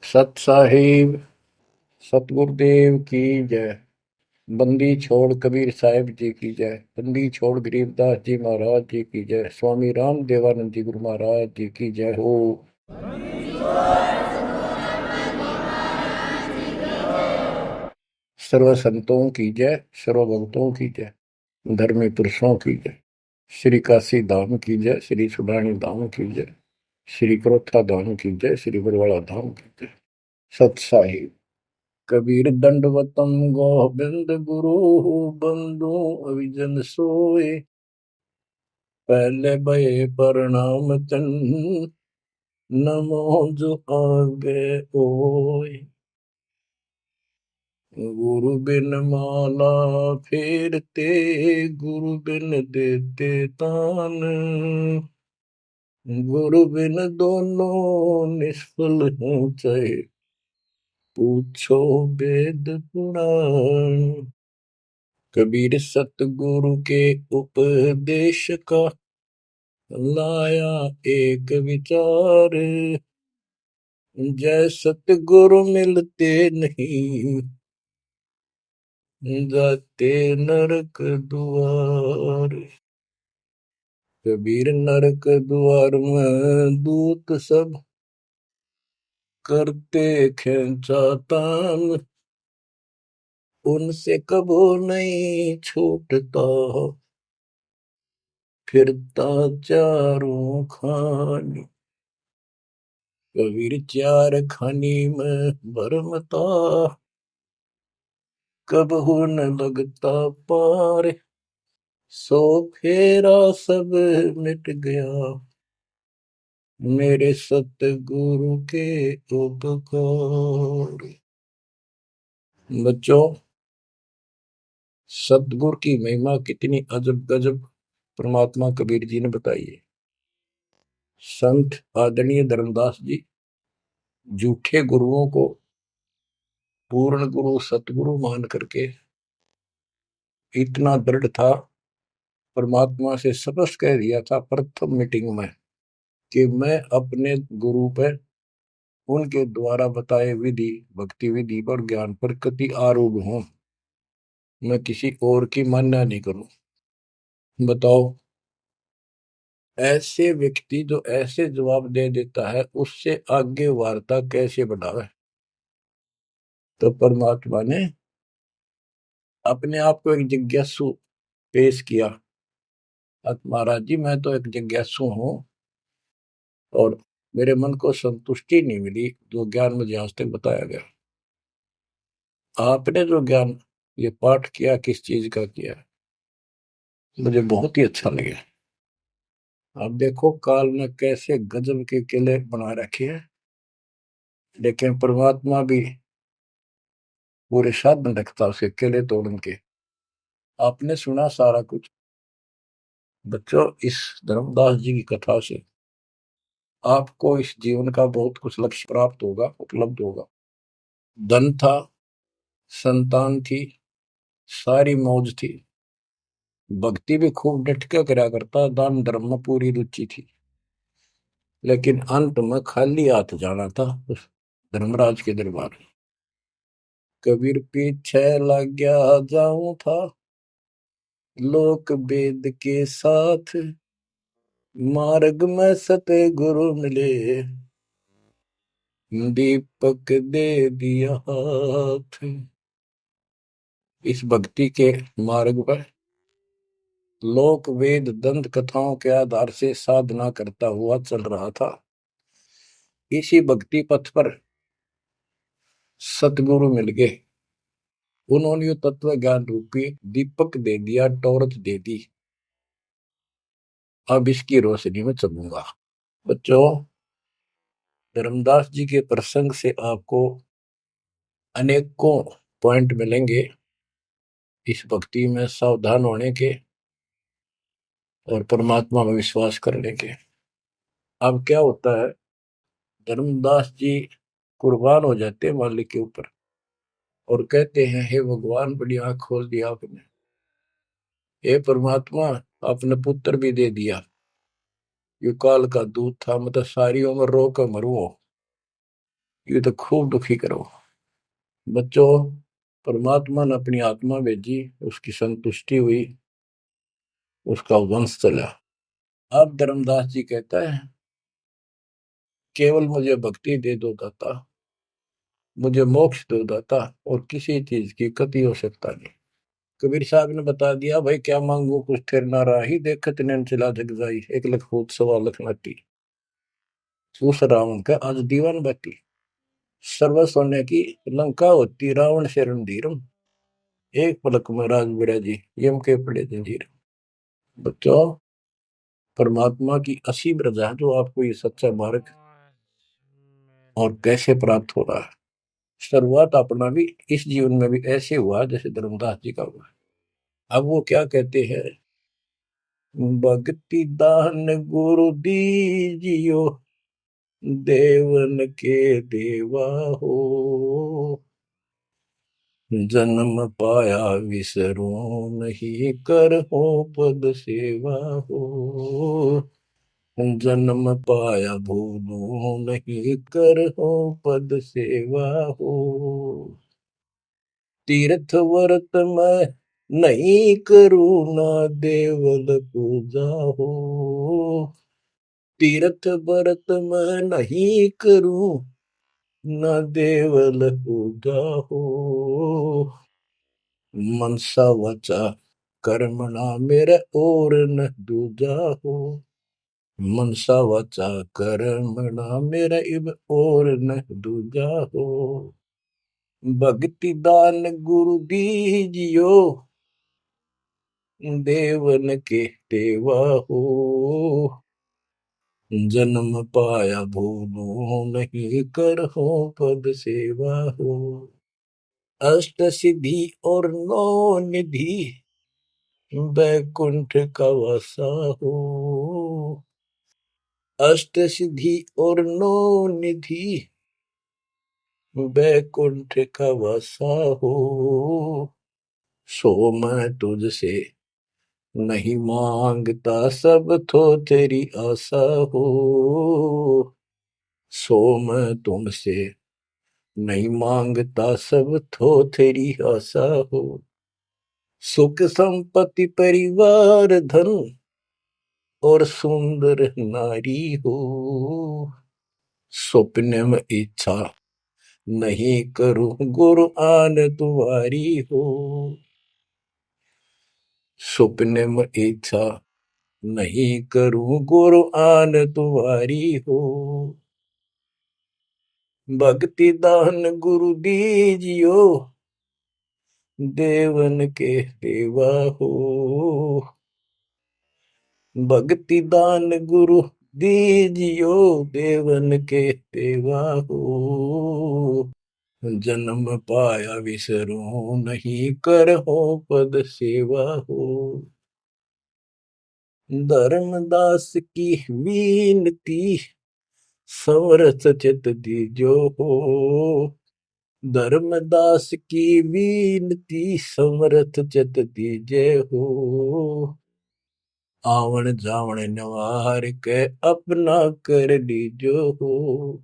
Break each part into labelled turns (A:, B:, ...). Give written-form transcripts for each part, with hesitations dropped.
A: सत साहिब सतगुरुदेव की जय। बंदी छोड़ कबीर साहिब जी की जय। बंदी छोड़ गरीबदास जी महाराज जी की जय। स्वामी राम देवानंद जी गुरु महाराज जी की जय हो। सर्व संतों की जय, सर्व भक्तों की जय, धर्मी पुरुषों की जय। श्री काशी धाम की जय, श्री सुडानी धाम की जय, श्री क्रोथा धाम की जय, श्री बरवाड़ा धाम की जय। सत साहिब। कबीर दंडवतम गोविंद गुरु बंधु अविजन सोए। पहले भये प्रणाम तन नमो जो आगे ओए। गुरु बिन माला फेरते, गुरु बिन देते तान, गुरु बिन दोनों निष्फल हैं चाहे पूछो वेद पुराण। कबीर सतगुरु के उपदेश का लाया एक विचार। जय सतगुरु मिलते नहीं, जाते नरक द्वार। कबीर नरक द्वार में दूत सब करते खेचा तान। उनसे कबो नहीं छूटता, फिरता चारों खानी। कबीर चार खानी में भरमता, कबहू न लगता पार। सो फेरा सब मिट गया, मेरे सतगुरु के उपकार। बच्चों, सतगुरु की महिमा कितनी अजब गजब परमात्मा कबीर जी ने बताई है। संत आदरणीय धर्मदास जी झूठे गुरुओं को पूर्ण गुरु सतगुरु मान करके इतना दृढ़ था, परमात्मा से स्पष्ट कह दिया था प्रथम मीटिंग में कि मैं अपने गुरु पर, उनके द्वारा बताए विधि भक्ति विधि पर ज्ञान पर कति आरूढ़ हूं। मैं किसी और की मान्य नहीं करूं। बताओ, ऐसे व्यक्ति जो ऐसे जवाब दे देता है उससे आगे वार्ता कैसे बढ़ावे। तो परमात्मा ने अपने आप को एक जिज्ञासु पेश किया। महाराज जी, मैं तो एक जिज्ञासु हूं और मेरे मन को संतुष्टि नहीं मिली जो ज्ञान मुझे आज तक बताया गया। आपने जो ज्ञान ये पाठ किया किस चीज का किया, मुझे बहुत ही अच्छा लगा। अब देखो काल ने कैसे गजब के किले बना रखे हैं, लेकिन परमात्मा भी पूरे साधन रखता उसके किले तोड़न के। आपने सुना सारा कुछ। बच्चों, इस धर्मदास जी की कथा से आपको इस जीवन का बहुत कुछ लक्ष्य प्राप्त होगा, उपलब्ध होगा। धन था, संतान थी, सारी मौज थी, भक्ति भी खूब डट के करा करता, दान धर्म में पूरी रुचि थी, लेकिन अंत में खाली हाथ जाना था उस धर्मराज के दरबार में। कबीर पीछे लग गया जाऊं था, लोक वेद के साथ, मार्ग में सतगुरु मिले, दीपक दे दिया हाथ। इस भक्ति के मार्ग पर लोक वेद दंत कथाओं के आधार से साधना करता हुआ चल रहा था। इसी भक्ति पथ पर सतगुरु मिल गए। उन्होंने तत्व ज्ञान रूपी दीपक दे दिया, टॉर्च दे दी। अब इसकी रोशनी में चलूंगा। बच्चों, धर्मदास जी के प्रसंग से आपको अनेकों पॉइंट मिलेंगे इस भक्ति में सावधान होने के और परमात्मा में विश्वास करने के। अब क्या होता है, धर्मदास जी कुर्बान हो जाते हैं मालिक के ऊपर और कहते हैं, हे भगवान, बड़ी आंख खोल दिया आपने। हे परमात्मा, आपने पुत्र भी दे दिया। ये काल का दूत था, मतलब सारी उम्र रो कर मरो। ये तो खूब दुखी करो। बच्चों, परमात्मा ने अपनी आत्मा भेजी, उसकी संतुष्टि हुई, उसका वंश चला। अब धर्मदास जी कहता है, केवल मुझे भक्ति दे दो दाता, मुझे मोक्ष दो दाता, और किसी चीज की कति हो सकता नहीं। कबीर साहब ने बता दिया, भाई क्या मांगू कुछ थिर ना राही, देखत नैन चला जग जाई, 1 लाख फूट 1.25 लाख नाटी। उस रावण का आज दीवान बाटी, सर्व सोने की लंका होती, रावण से रणधीरम, एक पलक में राज बिराजी, यम के पड़े जंजीर। बच्चों, परमात्मा की असीम रजा है जो आपको ये सच्चा मार्ग और कैसे प्राप्त हो रहा है। शुरुआत अपना भी इस जीवन में भी ऐसे हुआ जैसे धर्मदास जी का हुआ। अब वो क्या कहते हैं, भक्ति दान गुरु दीजियो, देवन के देवा हो, जन्म पाया विसरो नहीं, कर हो पद सेवा हो, जन्म पाया भूलो नहीं, कर हो पद सेवा हो, तीर्थ व्रत मैं नहीं करूँ ना, देवल पूजा हो, तीर्थ व्रत मैं नहीं करूँ ना, देवल पूजा हो, मनसा वचा कर्मणा मेरे और न दूजा हो, मनसा वचा कर्मणा मेरा इब और न दूजा हो, भक्ति दान गुरु दीजियो, देवन के देवा हो, जन्म पाया भूलो नहीं, कर हो पद सेवा हो, अष्ट सिद्धि और 9 निधि, बैकुंठ का वासा हो, अष्ट सिद्धि और 9 निधि, बैकुंठ का वासा हो, सो मैं तुझसे नहीं मांगता, सब तो तेरी आशा हो, सो मैं तुमसे नहीं मांगता, सब तो तेरी आशा हो, सुख संपत्ति परिवार धन और सुंदर नारी हो, स्वप्न में इच्छा नहीं करूं, गुरु आन तुम्हारी हो, स्वप्न में इच्छा नहीं करूं, गुरु आन तुम्हारी हो, भक्ति दान गुरु दीजियो, देवन के देवा हो, भक्ति दान गुरु दीजियो, देवन के देवा हो, जन्म पाया विसरो नहीं, कर हो पद सेवा हो, धर्मदास की विनती, समरथ चित दीजो हो, धर्मदास की विनती, समरथ चित दीजे हो, आवन जावन नवार के अपना कर लीजो हो,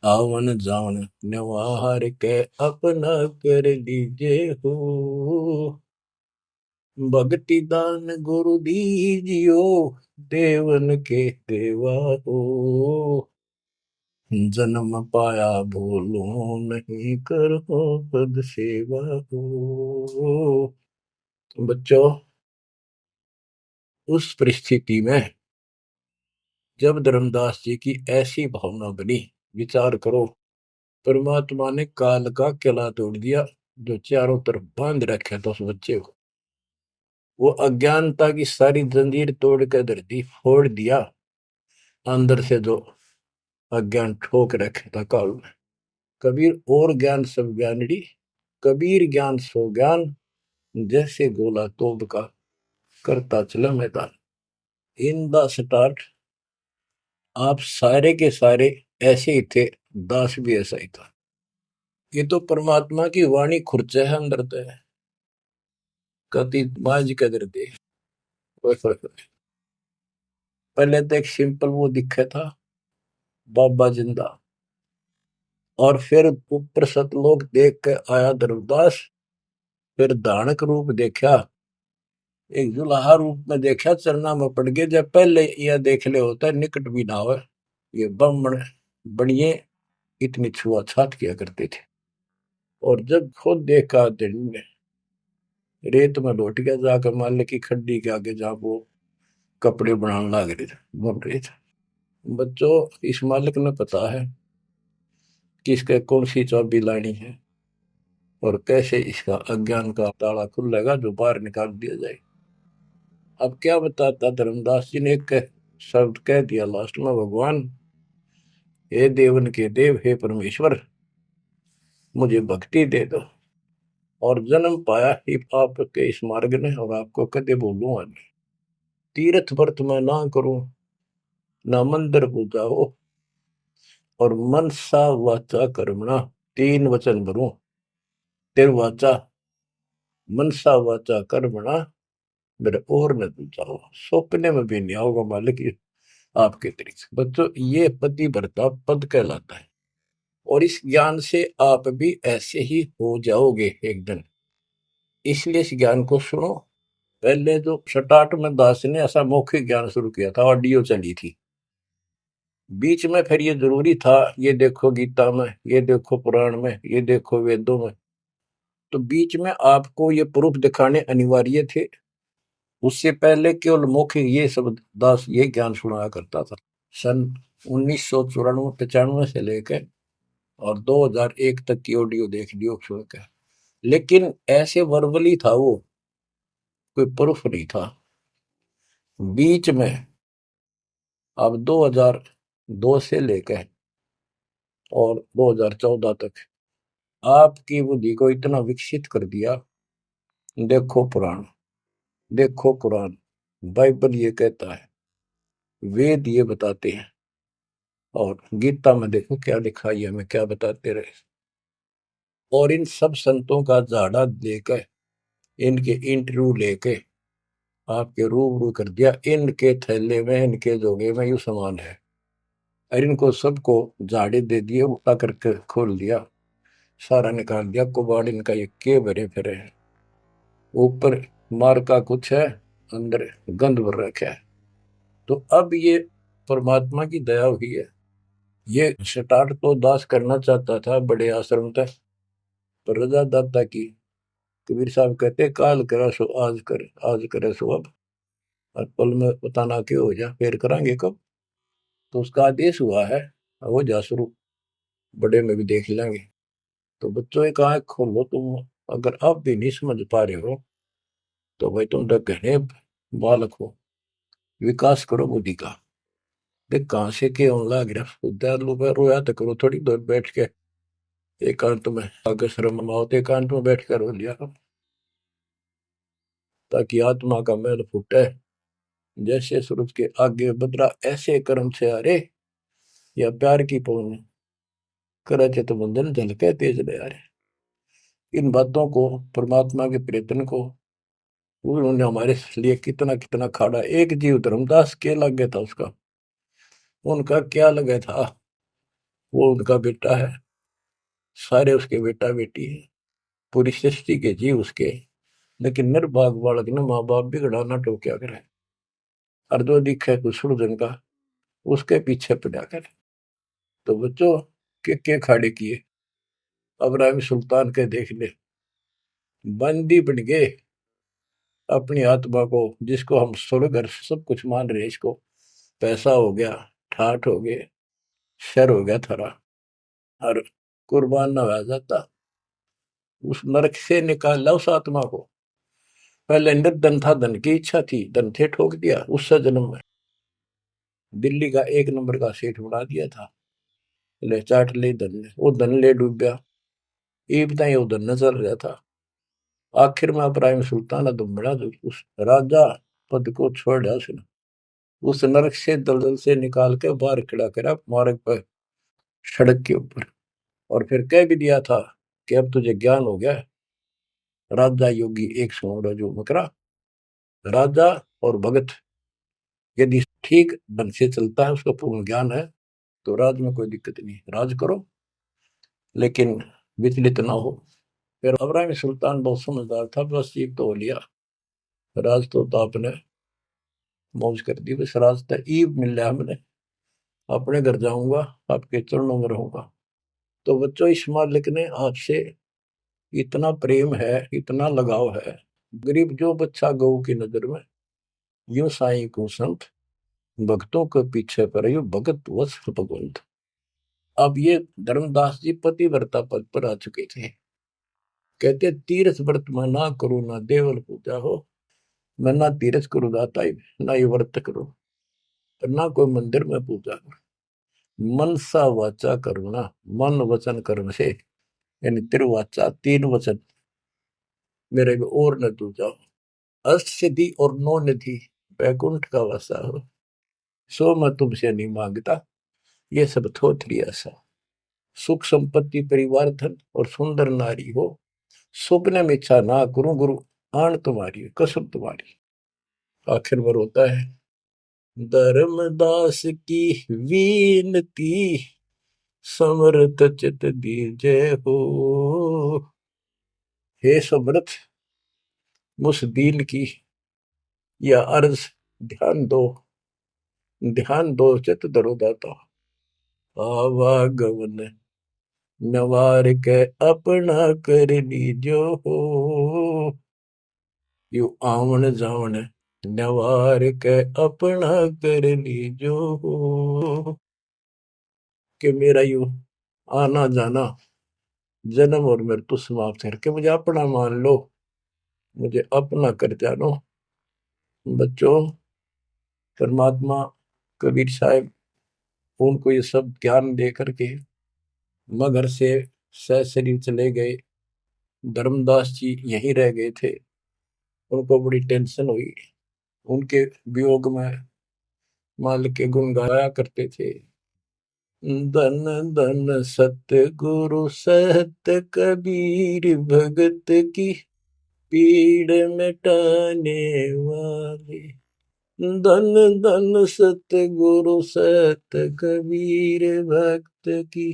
A: आवन जावन नवार के अपना कर लीजे हो, भक्ति दान गुरु दीजियो, देवन के देवा हो, जन्म पाया भूलो नहीं, करो पद सेवा हो। बच्चों, उस परिस्थिति में जब धर्मदास जी की ऐसी भावना बनी, विचार करो, परमात्मा ने काल का किला तोड़ दिया जो चारों तरफ बांध रखे था उस बच्चे को, वो अज्ञानता की सारी जंजीर तोड़ कर धरती फोड़ दिया, अंदर से जो अज्ञान ठोक रखे था काल में। कबीर और ज्ञान सब ज्ञानड़ी, कबीर ज्ञान सो ज्ञान, जैसे गोला तोप का करता चला मैदान। इन द स्टार्ट आप सारे के सारे ऐसे ही थे, दास भी ऐसा ही था। ये तो परमात्मा की वाणी खुर्च है अंदर तो है, कति माज कदर दे। पहले तो एक सिंपल वो दिखा था, बाबा जिंदा, और फिर ऊपर सतलोक देख के आया धर्मदास, फिर धानक रूप देखा, एक जुलाहा रूप में देखा, चरना में पड़ गए। जब पहले यह देख ले होता है निकट भी ना हो, ये ब्राह्मण बनिए इतनी छुआछात किया करते थे। और जब खुद देखा दिन में रेत में लौट गया, जाकर मालिक की खड्डी के आगे जहाँ वो कपड़े बनाने लग रहे थे, बुन रहे थे। बच्चों, इस मालिक ने पता है कि इसके कौन सी चाबी लानी है और कैसे इसका अज्ञान का ताला खुलेगा जो बाहर निकाल दिया जाए। अब क्या बताता धर्मदास जी ने, एक शब्द कह दिया लास्ट में, भगवान हे देवन के देव, हे परमेश्वर, मुझे भक्ति दे दो और जन्म पाया ही आपके इस मार्ग ने, और आपको कदे बोलूं आज, तीर्थ व्रत में ना करूं, ना मंदिर पूजा हो, और मनसा वाचा कर्मणा, तीन वचन भरूं, तिर वाचा मनसा वाचा कर्मणा, मेरे और न दूजा हो, सपने में भी नहीं आओगे मालिक आपके तरीके। बच्चों, ये पति भरता पद कहलाता है, और इस ज्ञान से आप भी ऐसे ही हो जाओगे एक दिन। इसलिए इस ज्ञान को सुनो। पहले जो स्टार्ट में दास ने ऐसा मौखिक ज्ञान शुरू किया था, ऑडियो चली थी, बीच में फिर ये जरूरी था, ये देखो गीता में, ये देखो पुराण में, ये देखो वेदों में, तो बीच में आपको ये प्रूफ दिखाने अनिवार्य थे। उससे पहले केवल मौखिक ये सब दास ये ज्ञान सुनाया करता था। सन 1994-95 से लेकर और 2001 तक की ऑडियो देख लियो सुनकर, लेकिन ऐसे वर्बली था वो, कोई प्रूफ नहीं था। बीच में अब 2002 से लेकर और 2014 तक आपकी बुद्धि को इतना विकसित कर दिया। देखो पुराण, देखो कुरान, बाइबल ये कहता है, वेद ये बताते हैं, और गीता में देखो क्या लिखा है, हमें क्या बताते रहे। और इन सब संतों का झाड़ा लेकर, इनके इंटरव्यू लेके आपके रूबरू कर दिया, इनके थैले में, इनके जोगे में यू सामान है, और इनको सबको झाड़े दे दिए, उल्टा करके खोल दिया, सारा निकाल दिया कुबाड़ इनका, ये के भरे फिरे हैं, ऊपर मार का कुछ है, अंदर गंद भर रखा है। तो अब ये परमात्मा की दया हुई है। ये स्टार्ट तो दास करना चाहता था बड़े आश्रम तक, पर रजा दाता की। कबीर साहब कहते, काल करा सो आज कर, आज करे सो अब, और पल में पता ना क्यों हो जा, फिर करांगे कब। तो उसका आदेश हुआ है, हो जा शुरू, बड़े में भी देख लेंगे। तो बच्चों एक आंख खोलो तुम, अगर आप भी नहीं समझ पा रहे हो तो भाई तुम तो घने बालक हो, विकास करो बुद्धि का। देख कहाँ से के होने लग रहा, उद्यार पे रोया तो करो थोड़ी देर बैठ के, एकांत में आगे शर्म माओ तो एकांत में बैठ कर रो लिया करो, ताकि आत्मा का मैल फूटे। जैसे सूरज के आगे बदरा, ऐसे कर्म से अरे, या प्यार की पौन करे चित बंधन झलके तेज ले आ रहे। इन बातों को, परमात्मा के प्रेतन को, उन्होंने हमारे लिए कितना कितना खाड़ा। एक जीव धर्मदास के लग गया था उसका, उनका क्या लगा था, वो उनका बेटा है, सारे उसके बेटा बेटी है, पूरी सृष्टि के जीव उसके। लेकिन निर्भाग बालक ने माँ बाप बिगड़ा ना टोक्या करे, और जो दिखे कुछ जन का उसके पीछे पड़ा करे। तो बच्चों, के खाड़े किए, अब्राहिम सुल्तान के देख ले, बंदी बन गए अपनी आत्मा को, जिसको हम स्वर्ग और सब कुछ मान रहे, इसको पैसा हो गया, ठाठ हो गए, शर हो गया थारा, और कुर्बान ना हो जाता, उस नरक से निकाला उस आत्मा को। पहले निर्धन था, धन की इच्छा थी, धन थे ठोक दिया, उस जन्म में दिल्ली का एक नंबर का सेठ बना दिया था, ले चाट ले धन ने, वो धन ले डूब गया, ये बताइए वो धन न चल रहा था। आखिर में इब्राहिम सुल्तान अदम बड़ा, जो उस राजा पद को छोड़ा उसने, उस नरक से दलदल से निकाल के बाहर खड़ा करा मार्ग पर, सड़क के ऊपर, और फिर कह भी दिया था कि अब तुझे ज्ञान हो गया। राजा योगी एक सौ जो मकरा, राजा और भगत यदि ठीक ढंग से चलता है, उसका पूर्ण ज्ञान है, तो राज में कोई दिक्कत नहीं, राज करो। लेकिन विचलित ना हो। फिर इब्राहिम सुल्तान बहुत समझदार था, बस ईब तो हो लिया, राज तो आपने मौज कर दी, बस रास्ता ईब मिल रहा हमने, अपने घर जाऊंगा, आपके चरणों में रहूंगा। तो बच्चों, इस मालिक ने आपसे इतना प्रेम है, इतना लगाव है। गरीब जो बच्चा गऊ की नजर में, यूं साईं को संत, भक्तों के पीछे पर यूं भगत वत्स भगवंत। अब ये धर्मदास जी पतिव्रता पद पर आ चुके थे। कहते तीर्थ व्रत में ना करो ना देवल पूजा हो, मैं ना तीर्थ करूँ दाता ही, ना ये व्रत करो, ना कोई मंदिर में पूजा करो। मनसा वाचा करुणा, मन वचन कर्म से, यानी तिरुवाचा, तीन वचन मेरे को और न तू जाओ। अष्ट सिद्धि और नौ निधि बैकुंठ का वासा हो, सो मैं तुमसे नहीं मांगता, ये सब थोथरी आशा। सुख संपत्ति परिवार धन और सुंदर नारी हो, स्वप्न में इच्छा ना करूं गुरु, आन तुम्हारी कसम तुम्हारी। आखिर में रोता है, धर्मदास की वीनती, समर्थ चित दीजे हो। हे समर्थ, मुझ दीन की यह अर्ज ध्यान दो, ध्यान दो चित धरो दाता। आवागमन नवार के अपना कर लीजो हो, यू आवन जावन नवार के अपना कर लीजो हो। कि मेरा यू आना जाना, जन्म और मृत्यु समाप्त करके मुझे अपना मान लो, मुझे अपना कर जानो। बच्चों, परमात्मा कबीर साहब उनको ये सब ज्ञान दे करके मगर से सशरीर चले गए। धर्मदास जी यहीं रह गए थे। उनको बड़ी टेंशन हुई। उनके वियोग में मालिक के गुण गाया करते थे। धन धन सतगुरु सत्य कबीर, भगत की पीड़ मिटाने वाले। धन धन सतगुरु सत्य कबीर, भक्त की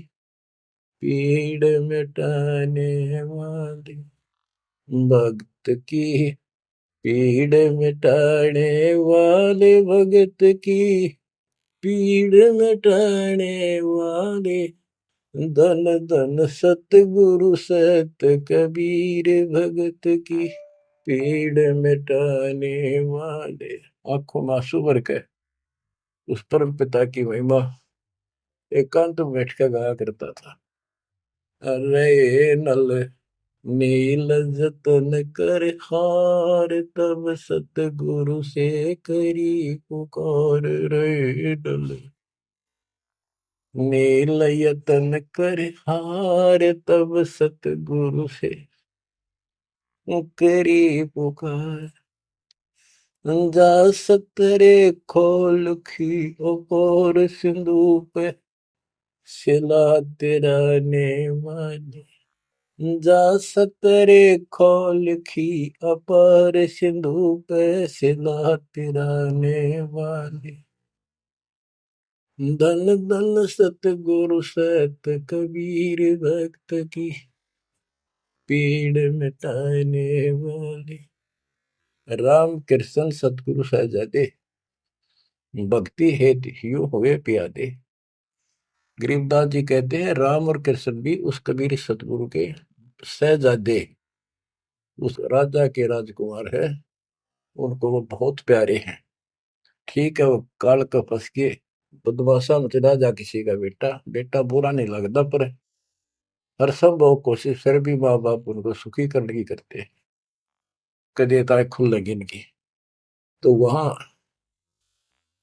A: पीड़ मिटाने वाले। भक्त की पीड़ मिटाने वाले, भगत की पीड़ मिटाने वाले। धन धन सतगुरु सत्य कबीर, भगत की पीड़ मिटाने वाले। आंखों में आंसू भर के उस परम पिता की महिमा एकांत में बैठ कर गाया करता था। अरे नल नील जतन कर हार, तब सतगुरु से करी पुकार। रे नल नील यतन कर हार, तब सतगुरु से करी पुकार। जा सतरे खोल खी और सिंधु पे, सिला तेरा ने माने। जा सतरे खोल खी अपार सिंधु पे, सिला तेरा ने वाले। धन धन सतगुरु सत कबीर, भक्त की पीड़ मिटाने वाले। राम कृष्ण सतगुरु सहजादे, भक्ति हेतु ह्यू हुए प्यादे। गरीबदास जी कहते हैं राम और कृष्ण भी उस कबीर सतगुरु के सहजादे, उस राजा के राजकुमार है, उनको वो बहुत प्यारे हैं। ठीक है, वो काल का फंस के बदमाशा मच राजा किसी का बेटा, बेटा बुरा नहीं लगता, पर हर संभव कोशिश फिर भी माँ बाप उनको सुखी करने की करते हैं, कदे ताए खुल लगी इनकी। तो वहां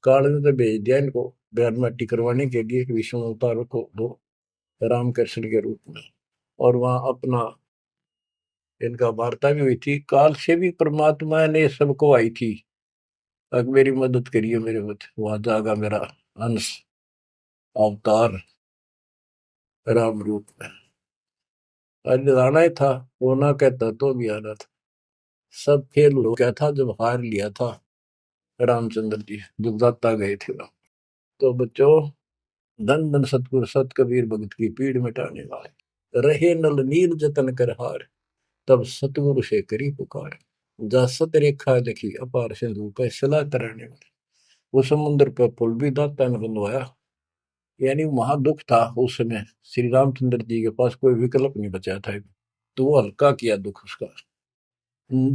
A: काल ने तो भेज दिया इनको बयान माटी करवाने के लिए विष्णु अवतार को, वो रामकृष्ण के रूप में। और वहां अपना इनका वार्ता भी हुई थी। काल से भी परमात्मा ने सबको आई थी, अब मेरी मदद करिए, मेरे मत वहां जागा मेरा अंश अवतार राम रूप में। आज आना ही था, वो ना कहता तो भी आना था। सब फेल हो गया था जब हार लिया था रामचंद्र जी, जब दाता गए थे राम। तो बच्चों, धन धन सतगुरु सत कबीर, भगत की पीड़ मिटाने वाले। रहे नल नील जतन कर हार, तब सतगुरु से करी पुकार। जा सत रेखा लिखी अपार सिंधु पे सला तराने वाले। वो समुद्र पे पुल भी दाता ने बनवाया। यानी वहां दुख था उस समय, श्री रामचंद्र जी के पास कोई विकल्प नहीं बचा था, तो वो हल्का किया दुख उसका।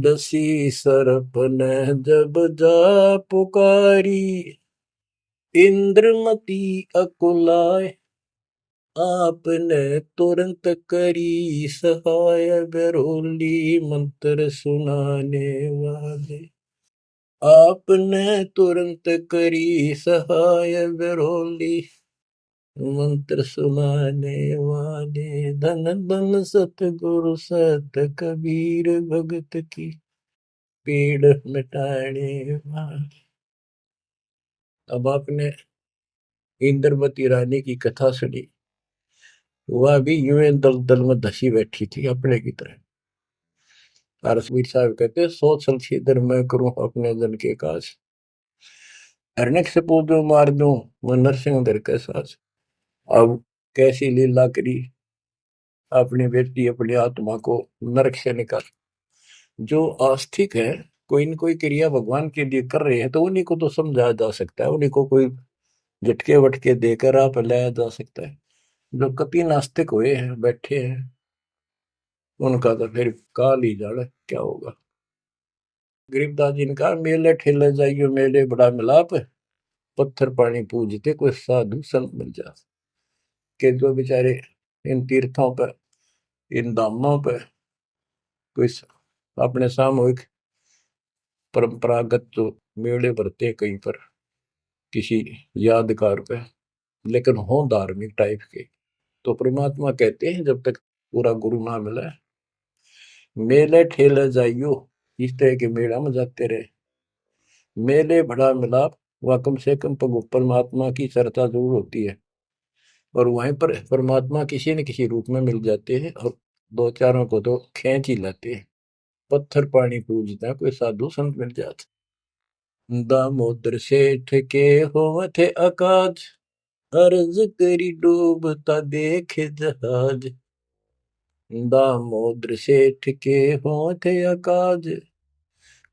A: दसी सरप ने जब जा पुकारी, इंद्रमती अकुलाय, आपने तुरंत करी सहाय, बरोली मंत्र सुनाने वाले। आपने तुरंत करी सहाय, बरोली मंत्र सुनाने वाले। धन धन सतगुरु सत कबीर, भगत की पीड़ मिटाने वाले। अब आपने इंद्रवती रानी की कथा सुनी, वह भी यूं दल दल में धसी बैठी थी अपने की तरह। रसवीर साहब कहते, सोच छलछीदर मैं करूं अपने जन के काज, हरनेक से पूजो मार दूं मैं नरसिंह दर के साज। अब कैसी लीला करी अपनी बेटी अपनी आत्मा को नरक से निकाल। जो आस्तिक है, कोई न कोई क्रिया भगवान के लिए कर रहे हैं, तो उन्हीं को तो समझाया जा सकता है, उन्हीं को कोई झटके वटके देकर आप लाया जा सकता है। जो कति नास्तिक हुए हैं बैठे हैं, उनका तो फिर काल ही जाने क्या होगा। गरीबदास जी ने कहा, मेले ठेले जाइयो मेले बड़ा मिलाप, पत्थर पानी पूजते कोई साधु संत मिल जा। के जो बेचारे इन तीर्थों पर, इन धामों पर कोई अपने सामूहिक परंपरागत जो मेले भरते हैं कहीं पर किसी यादगार पे, लेकिन हो धार्मिक टाइप के, तो परमात्मा कहते हैं जब तक पूरा गुरु ना मिला, मेले ठेले जाइयो, इस तरह के मेला में जाते रहे, मेले बड़ा मिलाप, वह कम से कम परमात्मा की चर्चा जरूर होती है, और वहीं पर परमात्मा किसी न किसी रूप में मिल जाते हैं, और दो चारों को तो खींच ही लाते हैं। पत्थर पानी पूजता कोई साधु संत मिल जाते। दामोदर सेठ के होवत अकाज, अर्ज करी डूबता देखे जहाज। दामोदर सेठ के होवत अकाज,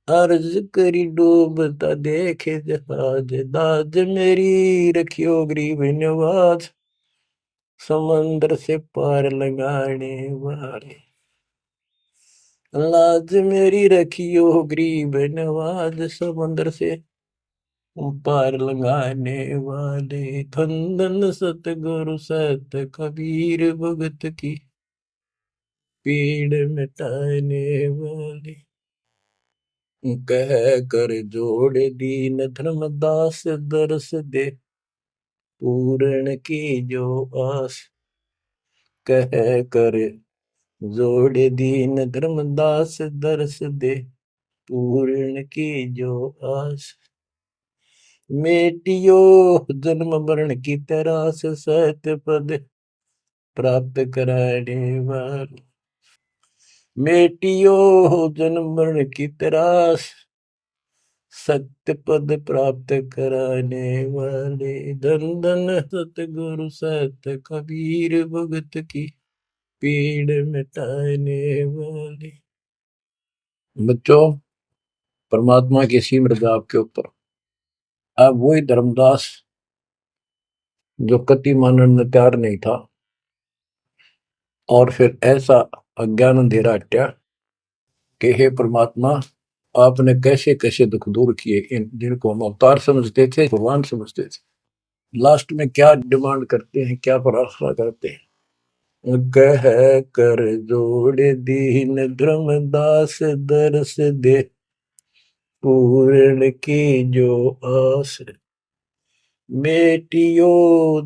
A: अर्ज करी डूबता देखे जहाज। दाज मेरी रखियो गरीब नवाज, समंदर से पार लगाने वाले। लाज मेरी रखियो गरीब नवाज, समंदर से पार लगाने वाले। धन धन सतगुरु सत कबीर, भगत की पीड़ मिटाने वाले। कह कर जोड़ दीन धर्मदास, दरस दे पूर्ण की जो आस। कह कर जोड़ दीन धर्मदास, दरस दे पूर्ण की जो आस। मेटियो जन्म मरण की तरास, सत्य पद प्राप्त कराने वाले। मेटियो जन्म मरण की तरास, सत्य पद प्राप्त कराने वाले। धन धन सतगुरु सत कबीर, भगत की पीड़ मिटाने वाले। बच्चों, परमात्मा की सी मृदा आपके ऊपर। अब वही धर्मदास जो कति मानने में तैयार नहीं था, और फिर ऐसा अज्ञान अंधेरा हटा कि हे परमात्मा, आपने कैसे कैसे दुख दूर किए, इन जिनको हम अवतार समझते थे, भगवान समझते थे, लास्ट में क्या डिमांड करते हैं, क्या प्रार्थना करते हैं। कह कर जोड़ दीन धर्मदास, दरस दे पूर्ण की जो आस। मेटियो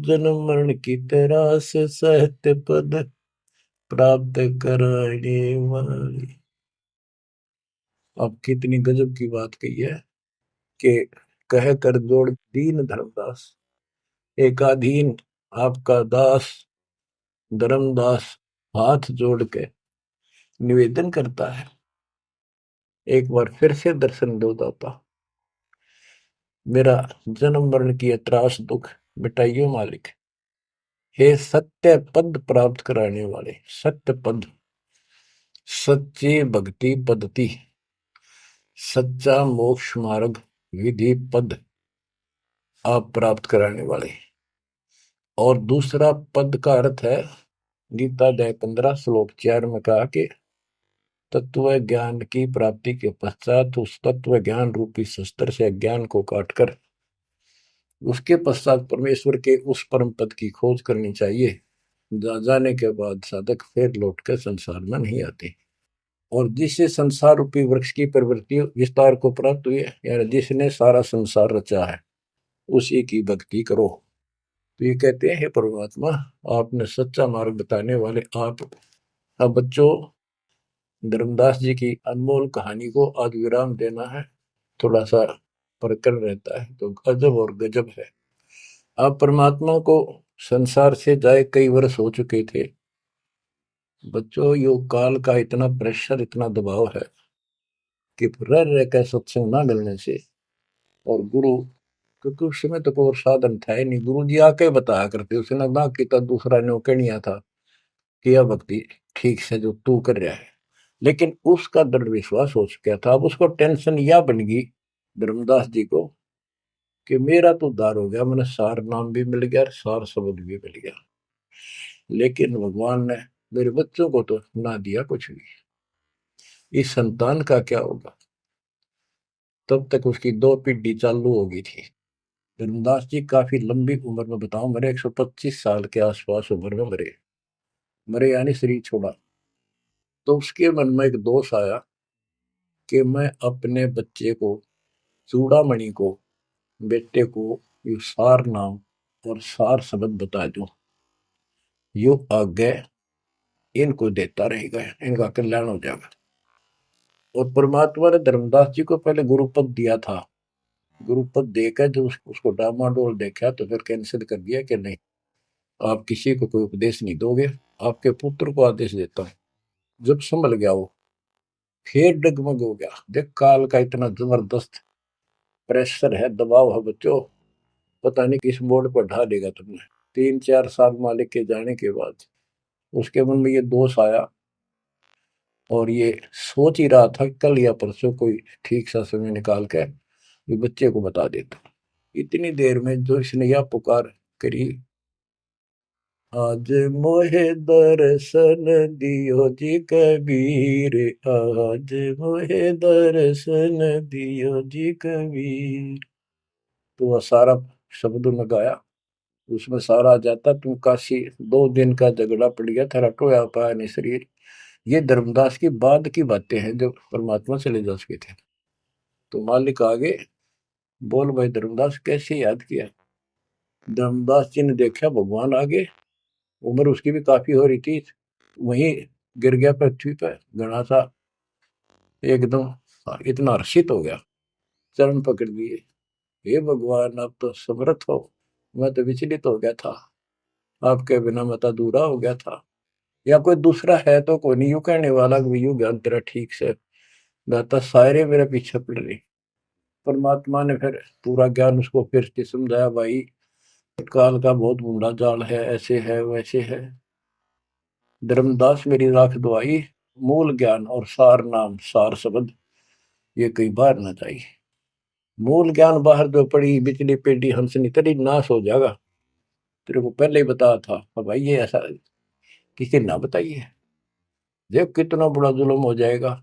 A: जन्म मरण की तरास, सहत पद प्राप्त कराने वाली। अब कितनी गजब की बात कही है कि कह कर जोड़ दीन धर्मदास, एक अधीन आपका दास धर्मदास हाथ जोड़ के निवेदन करता है, एक बार फिर से दर्शन दो दाता, मेरा जन्म मरण की त्रास दुख मिटाइयो मालिक। हे सत्य पद प्राप्त कराने वाले, सत्य पद, सच्ची भक्ति पद्धति, सच्चा मोक्ष मार्ग विधि पद आप प्राप्त कराने वाले। और दूसरा पद का अर्थ है, गीता अध्याय 15 श्लोक 4 में कहा कि तत्व ज्ञान की प्राप्ति के पश्चात उस तत्व ज्ञान रूपी शस्त्र से ज्ञान को काटकर उसके पश्चात परमेश्वर के उस परम पद की खोज करनी चाहिए। जाने के बाद साधक फिर लौटकर संसार में नहीं आते। और जिससे संसार रूपी वृक्ष की प्रवृत्ति विस्तार को प्राप्त हुई है, यानी जिसने सारा संसार रचा है, उसी की भक्ति करो। तो ये कहते हैं, हे परमात्मा, आपने सच्चा मार्ग बताने वाले आप। अब बच्चों, धर्मदास जी की अनमोल कहानी को आज विराम देना है। थोड़ा सा प्रकरण रहता है तो अजब और गजब है। आप परमात्मा को संसार से जाए कई वर्ष हो चुके थे। बच्चों, योग काल का इतना प्रेशर, इतना दबाव है कि रह रह कर सत्संग ना मिलने से, और गुरु, क्योंकि उस समय तो कोई और साधन था ही नहीं, गुरु जी आके बताया करते, उसने ना किया दूसरा नौकरियां था कि यह भक्ति ठीक से जो तू कर रहा है। लेकिन उसका दृढ़ विश्वास हो चुका था। अब उसको टेंशन यह बन गई धर्मदास जी को कि मेरा तो उद्धार हो गया, मैंने सार नाम भी मिल गया, सार शब्द भी मिल गया, लेकिन भगवान ने मेरे बच्चों को तो ना दिया कुछ भी। इस संतान का क्या होगा? तब तक उसकी दो पीढ़ी चालू हो गई थी। धर्मदास जी काफी लंबी उम्र में, बताऊं, मेरे 125 साल के आसपास उम्र में मरे। मरे यानी शरीर छोड़ा। तो उसके मन में एक दोष आया कि मैं अपने बच्चे को, चूड़ामणि को, बेटे को ये सार नाम और सार शब्द बता दूं, यो आगे इनको देता रहेगा, इनका कल्याण हो जाएगा। और परमात्मा ने धर्मदास जी को पहले गुरुपद दिया था। गुरुपद देकर जो उसको डामाडोल देखा तो फिर कैंसिल कर दिया कि नहीं, आप किसी को कोई उपदेश नहीं दोगे, आपके पुत्र को आदेश देता हूं। जब संभल गया वो, फिर डगमग हो गया। देख, काल का इतना जबरदस्त प्रेशर है, दबाव है बच्चों, पता नहीं किस मोड़ पर ढा देगा तुमने। 3-4 साल मालिक के जाने के बाद उसके मन में ये दोष आया, और ये सोच ही रहा था कल या परसों कोई ठीक सा समय निकाल कर ये बच्चे को बता देता। इतनी देर में जो इसने यह पुकार करी, आज मोहे दर्शन दियो जी कबीर, आज मोहे दर्शन दियो जी कबीर। तो वह सारा शब्दों में गाया, उसमें सारा आ जाता, तुम काशी 2 दिन का झगड़ा पड़ गया, थारा टोया पाया नहीं शरीर। ये धर्मदास की बाद की बातें हैं, जो परमात्मा चले जा चुके थे। तो मालिक आगे बोल, भाई धर्मदास कैसे याद किया? धर्मदास जी ने देखा भगवान आगे, उम्र उसकी भी काफी हो रही थी, वहीं गिर गया पृथ्वी पर घना सा, एकदम इतना हर्षित हो गया, चरण पकड़ लिए। हे भगवान, आप तो समर्थ हो, मैं तो विचलित हो गया था, आपके बिना मैं तो अधूरा हो गया था। या कोई दूसरा है तो कोई नहीं, यूं कहने वाला कि यूं ज्ञान तेरा ठीक से दाता, सारे मेरे पीछे पड़ रही। परमात्मा ने फिर पूरा ज्ञान उसको फिर से समझाया, भाई काल का बहुत बूढ़ा जाल है, ऐसे है वैसे है। धर्मदास मेरी राख दुआई, मूल ज्ञान और सार नाम सार शब्द ये कई बार ना चाहिए। मूल ज्ञान बाहर जो पड़ी बिचली पेटी हंसनी तेरी नाश हो जाएगा। तेरे को पहले ही बताया था, अब भाई ये ऐसा किसी ना बताइए, देख कितना बड़ा जुल्म हो जाएगा।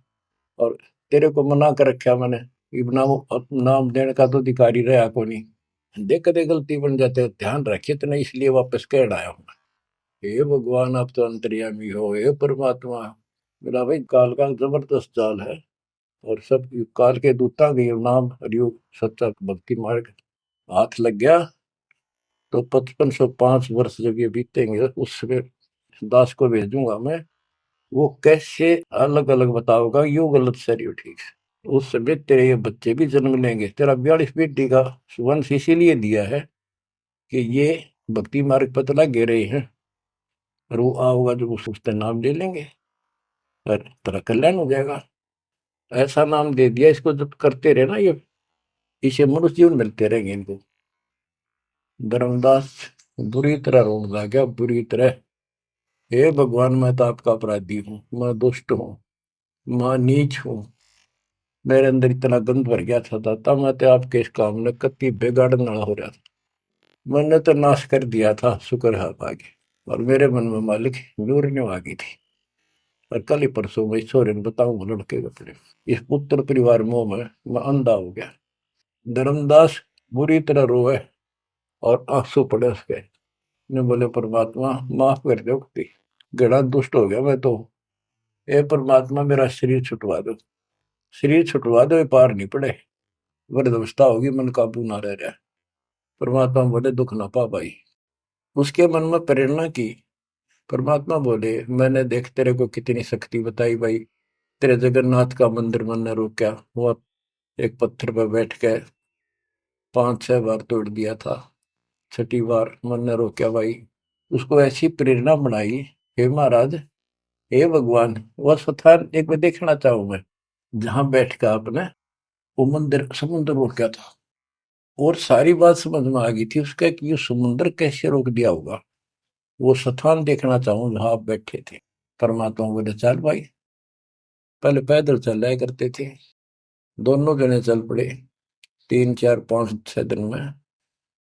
A: और तेरे को मना कर रखा मैंने, नाम नाम देने का तो अधिकारी रहा को नहीं। देख कदे गलती बन जाते, ध्यान रखे तो नहीं, इसलिए वापस कह आया हूं। हे भगवान, आप तो अंतर्यामी हो, हे परमात्मा। मेरा भाई काल का जबरदस्त जाल है, और सब काल के दूता के नाम हरियोग सच्चा भक्ति मार्ग हाथ लग गया तो 5505 वर्ष जब ये बीतेंगे, उस समय दास को भेजूंगा मैं, वो कैसे अलग अलग बताओगा, यू गलत सही ठीक है। उस समय तेरे ये बच्चे भी जन्म लेंगे। तेरा 42 बेटी का वंश इसीलिए दिया है कि ये भक्ति मार्ग पर तला गे रहे हैं, और वो आओगा जो उसका नाम ले लेंगे और तेरा कल्याण हो जाएगा। ऐसा नाम दे दिया, इसको जब करते रहे ना, ये इसे मनुष्य जीवन मिलते रहेंगे इनको। धर्मदास बुरी तरह रोने लगा, बुरी तरह। हे भगवान, मैं तो आपका अपराधी हूँ, मैं दुष्ट हूँ, मैं नीच हूँ। मेरे अंदर इतना गंद भर गया था दाता, मैं तो आपके इस काम ने कति बिगाड़ने वाला हो रहा था। मैंने तो नाश कर दिया था, शुक्र है आप आगे। और मेरे मन में मालिक न्यूरने आ गई थी। और कल ही परसों मैं ईश्वर बताऊं लड़के के अपने इस पुत्र परिवार मोह में मैं अंधा हो गया। धर्मदास बुरी तरह रोए और आंसू पड़े उसके। ने बोले परमात्मा माफ कर दो, गड़ा दुष्ट हो गया मैं तो। ए परमात्मा मेरा शरीर छुटवा दो, शरीर छुटवा दो, ये पार नहीं पड़े, वृद्धावस्था होगी, मन काबू ना रह रहा। परमात्मा बोले दुख ना पा भाई। उसके मन में प्रेरणा की। परमात्मा बोले मैंने देख तेरे को कितनी शक्ति बताई भाई। तेरे जगन्नाथ का मंदिर मैंने रोका, वो एक पत्थर पर बैठ के 5-6 बार तोड़ दिया था। छठी बार मैंने रोका भाई। उसको ऐसी प्रेरणा बनाई, हे महाराज, हे भगवान, वह स्थान एक बार देखना चाहूं मैं जहां बैठ कर आपने वो मंदिर समुद्र रोका था। और सारी बात समझ में आ गई थी उसका कि ये समुद्र कैसे रोक दिया होगा। वो स्थान देखना चाहूं जहां आप बैठे थे। परमात्मा बोले चल भाई। पहले पैदल चल रहा करते थे, दोनों जने चल पड़े 3-4-5-6 दिन में।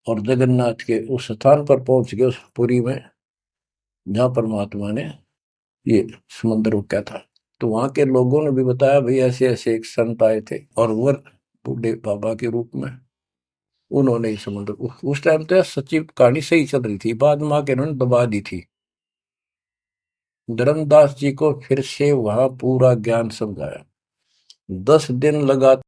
A: और जगन्नाथ के उस स्थान पर पहुंच गए, उस पुरी में जहां परमात्मा ने ये समुद्र रोका था। तो वहां के लोगों ने भी बताया भाई ऐसे ऐसे एक संत आए थे और वो बूढ़े बाबा के रूप में उन्होंने ही समुद्र उस टाइम तो सच्ची कहानी सही चल रही थी, बाद में आके उन्होंने दबा दी थी। धर्मदास जी को फिर से वहां पूरा ज्ञान समझाया। 10 दिन लगा